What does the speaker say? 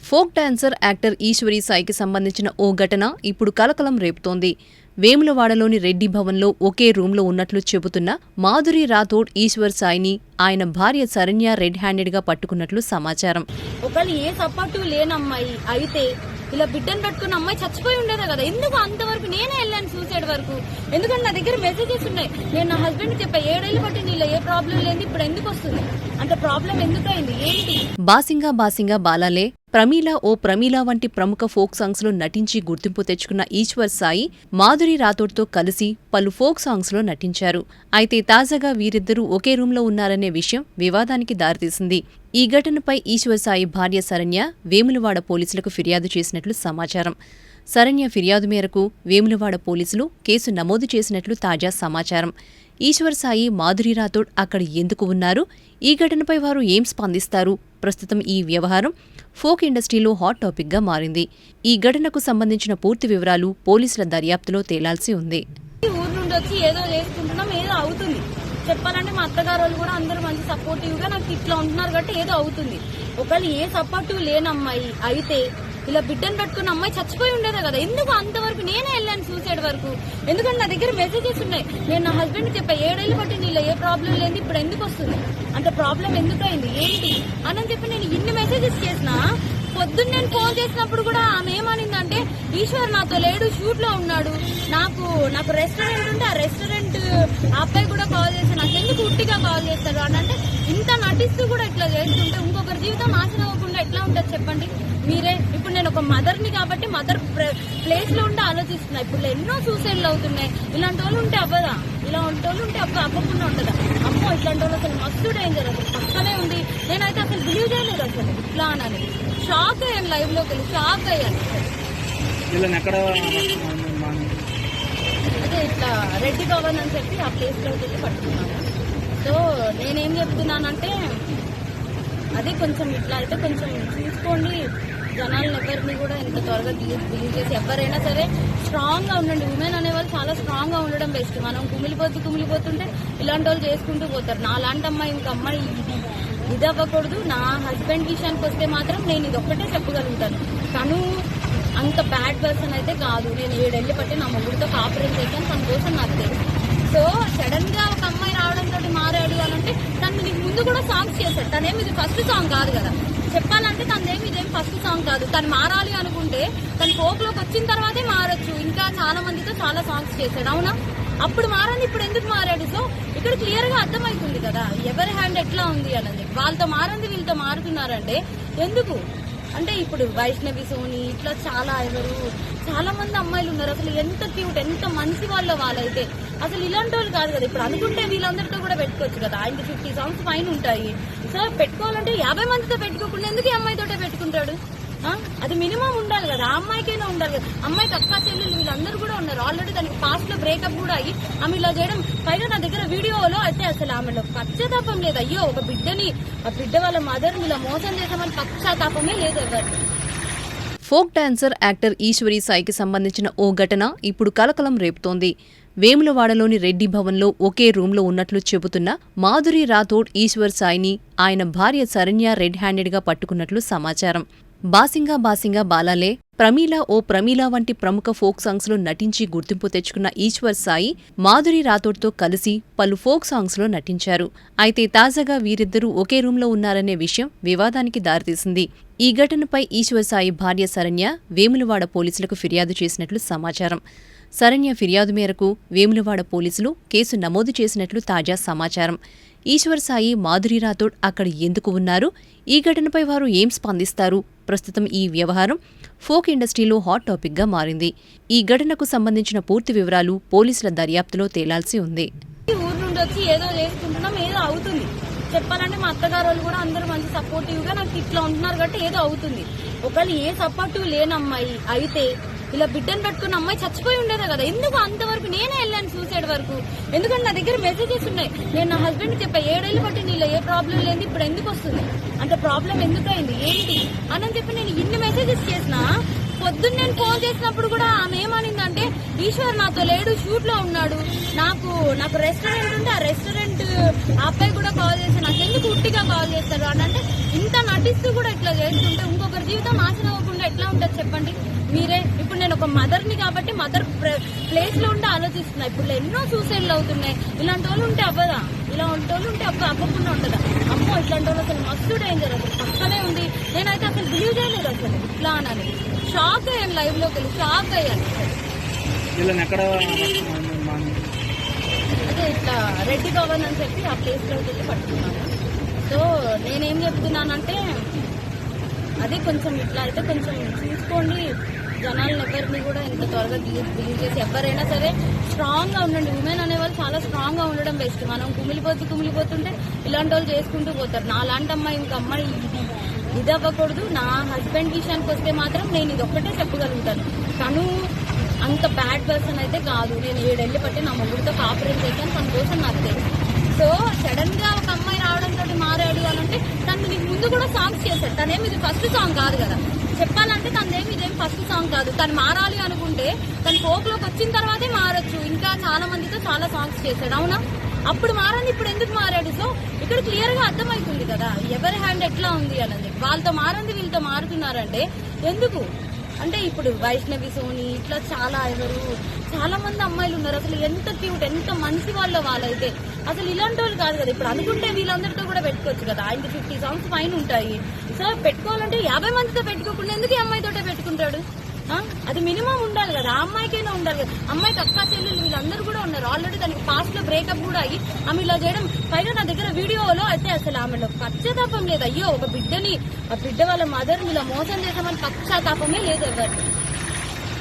Folk dancer actor Eswari సాయికి సంబంధించిన ఓ ఘటన ఇప్పుడు కలకలం రేపుతోంది. వేములవాడలోని రెడ్డి భవన్లో ఒకే రూంలో ఉన్నట్లు చెబుతున్న మాధురి రాథోడ్ ఈశ్వర్ సాయిని ఆయన భార్య శరణ్య రెడ్ హ్యాండెడ్గా పట్టుకున్నట్లు సమాచారం. ఒకళ్ళు ఏ సపోర్టు లేనమ్మాయి అయితే ఇలా బిడ్డను పట్టుకున్న అమ్మాయి చచ్చిపోయి ఉండేదే కదా. ఎందుకు అంతవరకు నేనే వెళ్ళాను సూసైడ్ వరకు? ఎందుకంటే నా దగ్గర మెసేజెస్ ఉన్నాయి. నేను నా హస్బెండ్ చెప్పా 7 ఏళ్ళు బట్టి నీలో ఏ ప్రాబ్లం లేదు, ఇప్పుడు ఎందుకు వస్తుంది అంత ప్రాబ్లం ఎందుకు అయింది ఏంటి? బాసింగా బాలాలే, ప్రమీల ఓ ప్రమీల వంటి ప్రముఖ ఫోక్ సాంగ్స్ లో నటించి గుర్తింపు తెచ్చుకున్న ఈశ్వర్ సాయి మాధురి రాథోడ్తో కలిసి పలు ఫోక్ సాంగ్స్ లో నటించారు. అయితే తాజాగా వీరిద్దరూ ఒకే రూంలో ఉన్నారనే విషయం వివాదానికి దారితీసింది. ఈ ఘటనపై ఈశ్వర్ సాయి భార్య శరణ్య వేములవాడ పోలీసులకు ఫిర్యాదు చేసినట్లు సమాచారం. శరణ్య ఫిర్యాదు మేరకు వేములవాడ పోలీసులు కేసు నమోదు చేసినట్లు తాజా సమాచారం. ఈశ్వర్ సాయి మాధురి రాథోడ్ అక్కడ ఎందుకు ఉన్నారు? ఈ ఘటనపై వారు ఏం స్పందిస్తారు? ప్రస్తుతం ఈ వ్యవహారం ఫోక్ ఇండస్ట్రీలో హాట్ టాపిక్గా మారింది. ఈ ఘటనకు సంబంధించిన పూర్తి వివరాలు పోలీసుల దర్యాప్తులో తేలాల్సి ఉంది. ఊరు నుండి వచ్చి ఏదో చేసుకుంటున్నాం, ఏదో అవుతుంది. చెప్పాలంటే మా అత్తగారు వాళ్ళు కూడా అందరూ మంచి సపోర్టివ్ గా నాకు ఇట్లా ఉంటున్నారు కాబట్టి ఏదో అవుతుంది. ఒకళ్ళు ఏ సపోర్టివ్ లేనమ్మాయి అయితే ఇలా బిడ్డను పట్టుకున్న అమ్మాయి చచ్చిపోయి ఉండేదే కదా. ఎందుకు అంతవరకు నేనే వెళ్ళాను సూసైడ్ వరకు? ఎందుకంటే నా దగ్గర మెసేజెస్ ఉన్నాయి. నేను నా హస్బెండ్ చెప్పా 7 ఏళ్ళు బట్టి నీలో ఏ ప్రాబ్లం లేదు, ఇప్పుడు ఎందుకు వస్తుంది అంత ప్రాబ్లం ఎందుకు అయింది ఏంటి అని చెప్పి నేను ఇన్ని మెసేజెస్ చేసినా పొద్దున్న నేను ఫోన్ చేసినప్పుడు కూడా ఆమె ఏమనిందంటే ఈశ్వర్ నాతో లేడు, షూట్ లో ఉన్నాడు. నాకు రెస్టారెంట్ ఉంటే ఆ రెస్టారెంట్ అబ్బాయి కూడా కాల్ చేస్తాను, నాకు ఎందుకు ఉట్టిగా కాల్ చేస్తాడు అని అంటే ఇంత నటిస్తూ కూడా ఇట్లా చేస్తుంటే ఇంకొకరి జీవితం నాశనం అవ్వకుండా ఎట్లా ఉంటుంది చెప్పండి మీరే. ఇప్పుడు నేను ఒక మదర్ని కాబట్టి మదర్ ప్లేస్ లో ఉంటే ఆలోచిస్తున్నా. ఇప్పుడు ఎన్నో సూసైడ్లు అవుతున్నాయి. ఇలాంటి వాళ్ళు ఉంటే అవ్వదా? ఇలాంటి వాళ్ళు ఉంటే అవ్వకుండా ఉంటుందా? అమ్మో ఇట్లాంటి వాళ్ళు అసలు మస్తు డేంజర్. అసలు పక్కనే ఉంది. నేనైతే అసలు బిలీవ్ చేయలేదు అసలు ఇట్లా అని. షాక్ అయ్యాను, లైవ్ లోకి వెళ్ళి షాక్ అయ్యాను. అదే ఇట్లా రెడ్డి భవన్ అని చెప్పి ఆ ప్లేస్ లోకి వెళ్ళి పట్టుకున్నాను. సో నేనేం చెప్తున్నానంటే అది కొంచెం ఇట్లా అయితే కొంచెం చూసుకోండి. జనాలను ఎవరిని కూడా ఇంత త్వరగా బిలీవ్ చేసి ఎవరైనా సరే స్ట్రాంగ్ గా ఉండండి. ఉమెన్ అనేవాళ్ళు చాలా స్ట్రాంగ్ గా ఉండడం బెస్ట్. మనం కుమిలిపోతుంటే ఇలాంటి వాళ్ళు చేసుకుంటూ పోతారు. నా లాంటి అమ్మాయి ఇంక అమ్మాయి ఇది అవ్వకూడదు. నా హస్బెండ్ విషయానికి వస్తే మాత్రం నేను ఇది ఒక్కటే చెప్పగలుగుతాను, తను అంత బ్యాడ్ పర్సన్ అయితే కాదు. నేను 7 ఏళ్ళు బట్టి నా మొగుడితో కాపురం చేశాను, తన కోసం నాకు తెలుసు. సో సడన్ గా ఒక అమ్మాయి రావడంతో మారాడు అని అంటే తను నీకు ముందు కూడా సాంగ్స్ చేశాడు. తనేమి ఇది ఫస్ట్ సాంగ్ కాదు కదా. చెప్పాలంటే తనదేమి ఇదేం ఫస్ట్ సాంగ్ కాదు. తను మారాలి అనుకుంటే తను ఫోక్ లోకి వచ్చిన తర్వాతే మారచ్చు. ఇంకా చాలా మందితో చాలా సాంగ్స్ చేశాడు, అవునా? అప్పుడు మారండి, ఇప్పుడు ఎందుకు మారాడు? సో ఇక్కడ క్లియర్ గా అర్థమవుతుంది కదా ఎవరి హ్యాండ్ ఎట్లా ఉంది అన్నది. వాళ్ళతో మారండి, వీళ్ళతో మారుతున్నారంటే ఎందుకు అంటే ఇప్పుడు వైష్ణవి సోని ఇట్లా చాలా మంది అమ్మాయిలు ఉన్నారు. అసలు ఎంత క్యూట్, ఎంత మంచి వాళ్ళైతే అసలు ఇలాంటి వాళ్ళు కాదు కదా. ఇప్పుడు అనుకుంటే వీళ్ళందరితో కూడా పెట్టుకోవచ్చు కదా. ఆయనకి 50 సాంగ్స్ పైన ఉంటాయి. సో పెట్టుకోవాలంటే 50 మందితో పెట్టుకోకుండా ఎందుకు ఈ అమ్మాయితోటే పెట్టుకుంటాడు? అది మినిమం ఉండాలి కదా, ఆ అమ్మాయికైనా ఉండాలి కదా. అమ్మాయికి అక్క చెల్లెలు వీళ్ళందరూ కూడా ఉన్నారు. ఆల్రెడీ దానికి పాస్ట్ లో బ్రేకప్ కూడా అయ్యి ఆమె ఇలా చేయడం పైన నా దగ్గర వీడియోలో అయితే అసలు ఆమెలో పశ్చాత్తాపం లేదు. అయ్యో ఒక బిడ్డని, ఆ బిడ్డ వాళ్ళ మదర్ని ఇలా మోసం చేసామని పశ్చాత్తాపమే లేదు ఎవరు. ఫోక్ డాన్సర్ యాక్టర్ ఈశ్వరీ సాయికి సంబంధించిన ఓ ఘటన ఇప్పుడు కలకలం రేపుతోంది. వేములవాడలోని రెడ్డి భవన్లో ఒకే రూంలో ఉన్నట్లు చెబుతున్న మాధురి రాథోడ్ ఈశ్వర్ సాయిని ఆయన భార్య శరణ్య రెడ్ హ్యాండెడ్గా పట్టుకున్నట్లు సమాచారం. బాసింగా బాలాలే, ప్రమీల ఓ ప్రమీల వంటి ప్రముఖ ఫోక్ సాంగ్స్ లో నటించి గుర్తింపు తెచ్చుకున్న ఈశ్వర్ సాయి మాధురి రాథోడ్తో కలిసి పలు ఫోక్ సాంగ్స్ లో నటించారు. అయితే తాజాగా వీరిద్దరూ ఒకే రూంలో ఉన్నారనే విషయం వివాదానికి దారితీసింది. ఈ ఘటనపై ఈశ్వర్ సాయి భార్య శరణ్య వేములవాడ పోలీసులకు ఫిర్యాదు చేసినట్లు సమాచారం. శరణ్య ఫిర్యాదు మేరకు వేములవాడ పోలీసులు కేసు నమోదు చేసినట్లు తాజా సమాచారం. ఈశ్వర్ సాయి మాధురి రాథోడ్ అక్కడ ఎందుకు ఉన్నారు? ఈ ఘటనపై వారు ఏం స్పందిస్తారు? ప్రస్తుతం ఈ వ్యవహారం ఫోక్ ఇండస్ట్రీలో హాట్ టాపిక్గా మారింది. ఈ ఘటనకు సంబంధించిన పూర్తి వివరాలు పోలీసుల దర్యాప్తులో తేలాల్సి ఉంది. ఊరు నుండి వచ్చి ఏదో చేసుకుంటున్నాం, ఏదో అవుతుంది. చెప్పాలంటే మా అత్తగారు వాళ్ళు కూడా అందరూ మంచి సపోర్టివ్ గా నాకు ఇట్లా ఉంటున్నారు కాబట్టి ఏదో అవుతుంది. ఒకళ్ళు ఏ సపోర్టివ్ లేనమ్మాయి అయితే ఇలా బిడ్డను పట్టుకున్న అమ్మాయి చచ్చిపోయి ఉండేదే కదా. ఎందుకు అంతవరకు నేనే వెళ్ళాను సూసైడ్ వరకు? ఎందుకంటే నా దగ్గర మెసేజెస్ ఉన్నాయి. నేను నా హస్బెండ్ చెప్పా 7 ఏళ్ళు బట్టి నీలో ఏ ప్రాబ్లం లేదు, ఇప్పుడు ఎందుకు వస్తుంది అంత ప్రాబ్లం ఎందుకు అయింది ఏంటి అని చెప్పి నేను ఇన్ని మెసేజెస్ చేసినా పొద్దున్న నేను ఫోన్ చేసినప్పుడు కూడా ఆమె ఏమనిందంటే ఈశ్వర్ నాతో లేడు, షూట్ లో ఉన్నాడు, నాకు రెస్టారెంట్ ఉంటే ఆ రెస్టారెంట్ అబ్బాయి కూడా కాల్ చేసి నాకు ఎందుకు ఉట్టిగా కాల్ చేస్తాడు అని అంటే, ఇంత నటిస్తూ కూడా ఇట్లా చేస్తుంటే ఇంకొకరి జీవితం నాశనం అవ్వకుండా ఎట్లా ఉంటుంది చెప్పండి మీరే. ఇప్పుడు నేను ఒక మదర్ని కాబట్టి మదర్ ప్లేస్ లో ఉంటే ఆలోచిస్తున్నా. ఇప్పుడు ఎన్నో సూసైడ్లు అవుతున్నాయి. ఇలాంటి వాళ్ళు ఉంటే అవ్వదా? ఇలాంటి వాళ్ళు ఉంటే అవ్వకుండా ఉంటుందా? అమ్మో ఇట్లాంటి వాళ్ళు అసలు మస్తు డేంజర్, అసలు పక్కనే ఉంది. నేనైతే అసలు బిలీవ్ చేయలేదు అసలు ఇట్లా అని. షాక్ అయ్యాను, లైవ్ లోకి వెళ్ళి షాక్ అయ్యాను. అదే ఇట్లా రెడ్డి భవన్ అని చెప్పి ఆ ప్లేస్ లోకి వెళ్ళి పట్టుకున్నాను. సో నేనేం చెప్తున్నానంటే అదే కొంచెం ఇట్లా అయితే కొంచెం చూసుకోండి. జనాలను ఎవరిని కూడా ఇంత త్వరగా బిలీవ్ చేసి ఎవరైనా సరే స్ట్రాంగ్ గా ఉండండి. ఉమెన్ అనేవాళ్ళు చాలా స్ట్రాంగ్ గా ఉండడం బెస్ట్. మనం కుమిలిపోతుంటే ఇలాంటి వాళ్ళు చేసుకుంటూ పోతారు. నా లాంటి అమ్మాయి ఇంక అమ్మాయి ఇది అవ్వకూడదు. నా హస్బెండ్ విషయానికి వస్తే మాత్రం నేను ఇది ఒక్కటే చెప్పగలుగుతాను, తను అంత బ్యాడ్ పర్సన్ అయితే కాదు. నేను 7 ఏళ్ళు బట్టి నా మొగుడితో కాపురం చేశాను, తన కోసం నాకు తెలుసు. సో సడన్ గా ఒక అమ్మాయి రావడంతో మారాడు అని అంటే, తను నీకు ముందు కూడా సాంగ్స్ చేశాడు. తనేమి ఇది ఫస్ట్ సాంగ్ కాదు కదా చెప్పాలంటే, ఇదేం ఫస్ట్ సాంగ్ కాదు. తను మారాలి అనుకుంటే తను ఫోక్ లోకి వచ్చిన తర్వాతే మారచ్చు. ఇంకా చాలా మందితో చాలా సాంగ్స్ చేశాడు, అవునా? అప్పుడు మారని ఇప్పుడు ఎందుకు మారాడు? సో ఇక్కడ క్లియర్ గా అర్థమవుతుంది కదా ఎవరి హ్యాండ్ ఎట్లా ఉంది అనేది. వాళ్ళతో మారంది వీళ్ళతో మారుతున్నారంటే ఎందుకు అంటే, ఇప్పుడు వైష్ణవి, సోని ఇట్లా చాలా మంది అమ్మాయిలు ఉన్నారు. అసలు ఎంత క్యూట్, ఎంత మంచి వాళ్ళైతే అసలు ఇలాంటి వాళ్ళు కాదు కదా. ఇప్పుడు అనుకుంటే వీళ్ళందరితో కూడా పెట్టుకోవచ్చు కదా. ఆయనకి 50 సాంగ్స్ పైన ఉంటాయి. సో పెట్టుకోవాలంటే 50 మందితో పెట్టుకోకుండా ఎందుకు ఈ అమ్మాయితోటే పెట్టుకుంటాడు? అది మినిమం ఉండాలి కదా, ఆ అమ్మాయికైనా ఉండాలి కదా. అమ్మాయికి అక్క చెల్లెలు వీళ్ళందరూ కూడా ఉన్నారు. ఆల్రెడీ దానికి పాస్ట్ లో బ్రేకప్ కూడా అయ్యి ఆమె ఇలా చేయడం. పైగా నా దగ్గర వీడియోలో అయితే అసలు ఆమెలో పశ్చాత్తాపం లేదు. అయ్యో ఒక బిడ్డ వాళ్ళ మదర్ ఇలా మోసం చేసామని పశ్చాత్తాపమే లేదు ఎవరు.